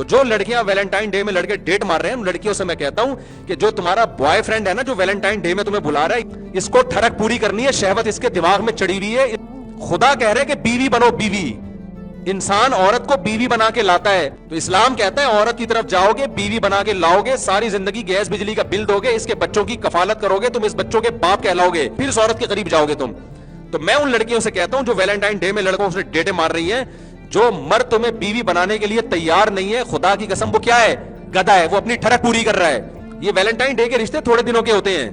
تو جو لڑکیاں ویلنٹائن ڈے میں لڑکے ڈیٹ مار رہے ہیں ان لڑکیوں سے میں کہتا ہوں کہ جو تمہارا بوائے فرینڈ ہے نا جو ویلنٹائن ڈے میں تمہیں بلا رہا ہے اس کو ٹھڑک پوری کرنی ہے, شہوت اس کے دماغ میں چڑھی ہوئی ہے. خدا کہہ رہے کہ بیوی بنو بیوی, انسان عورت کو بیوی بنا کے لاتا ہے. تو اسلام کہتا ہے عورت کی طرف جاؤ گے بیوی بنا کے لاؤ گے, ساری زندگی گیس بجلی کا بل دو گے, اس کے بچوں کی کفالت کرو گے, تم اس بچوں کے باپ کہلاؤ گے, پھر اس عورت کے قریب جاؤ گے تم. تو میں ان لڑکیوں سے کہتا ہوں جو ویلنٹائن ڈے میں لڑکوں سے ڈیٹیں مار رہی ہیں, جو مرد تمہیں بیوی بنانے کے لیے تیار نہیں ہے, خدا کی قسم وہ کیا ہے, گدھا ہے, وہ اپنی ٹھڑک پوری کر رہا ہے. یہ ویلنٹائن ڈے کے رشتے تھوڑے دنوں کے ہوتے ہیں,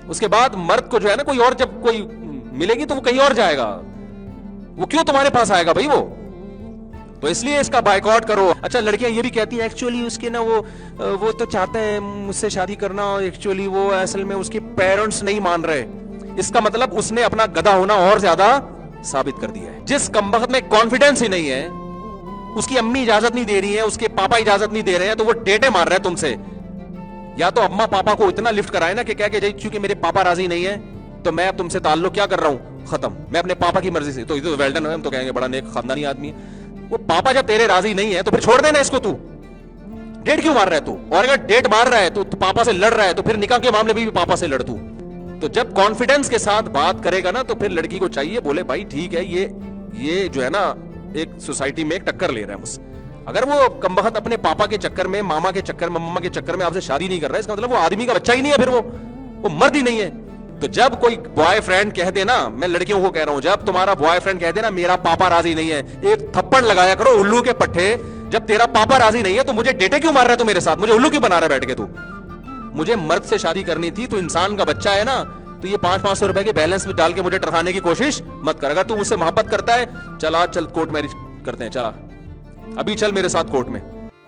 اس کے بعد مرد کو جو ہے نا کوئی اور جب کوئی ملے گی تو وہ کہیں اور جائے گا, وہ کیوں تمہارے پاس آئے گا بھائی وہ. تو اس لیے اس کا بائیکاٹ کرو. اچھا لڑکیاں یہ بھی کہتی ہیں ایکچولی اس کے نا وہ تو چاہتے ہیں مجھ سے شادی کرنا, اور ایکچولی وہ اصل میں اس کے پیرنٹس نہیں مان رہے. اس کا مطلب اس نے اپنا گدھا ہونا اور زیادہ ثابت کر دیا ہے. جس کمبخت میں کانفیڈنس ہی نہیں ہے, اس کی امی اجازت نہیں دے رہی ہے, اس کے پاپا اجازت نہیں دے رہے ہیں, تو وہ ڈیٹیں مار رہے ہیں تم سے. یا تو اما پاپا کو اتنا لفٹ کرائے نا کہ کہہ کہ چونکہ میرے پاپا راضی نہیں ہے تو میں اب تم سے تعلق کیا کر رہا ہوں, ختم, میں اپنے پاپا کی مرضی سے. تو یہ تو ویل ڈن ہے, ہم تو کہیں گے بڑا نیک خاندانی آدمی ہے. وہ پاپا جب تیرے راضی نہیں ہے تو پھر چھوڑ دینا اس کو. تو ڈیٹ کیوں مار رہا ہے تو, اور اگر ڈیٹ مار رہا ہے تو پاپا سے لڑ رہا ہے تو پھر نکاح کے معاملے میں بھی پاپا سے لڑ. تو جب کانفیڈنس کے ساتھ بات کرے گا نا تو پھر لڑکی کو چاہیے بولے بھائی ٹھیک ہے, یہ جو ہے نا ایک سوسائٹی میں ایک ٹکر لے رہا ہے مجھ سے. اگر وہ کمبخت اپنے پاپا کے چکر میں, ماما کے چکر میں, مما کے چکر میں آپ سے شادی نہیں کر رہا ہے, اس کا مطلب وہ آدمی کا بچہ ہی نہیں ہے, پھر وہ مرد ہی نہیں ہے. تو جب کوئی بوائے فرینڈ کہہ دے نا, میں لڑکیوں کو کہہ رہا ہوں, جب تمہارا بوائے فرینڈ کہہ دے نا میرا پاپا راضی نہیں ہے, ایک تھپڑ لگایا کرو الو کے پٹھے. جب تیرا پاپا راضی نہیں ہے تو مجھے ڈیٹے کیوں مار رہا ہے تو میرے ساتھ, مجھے الو کیوں بنا رہا ہے بیٹھ کے تو. مجھے مرد سے شادی کرنی تھی, تو انسان کا بچہ ہے نا, تو یہ 500 روپے کے بیلنس میں ڈال کے مجھے ٹرکانے کی کوشش مت کر. اگر تو مجھ سے محبت کرتا ہے چل کورٹ میرج کرتے ہیں, چلا ابھی چل میرے ساتھ کورٹ میں.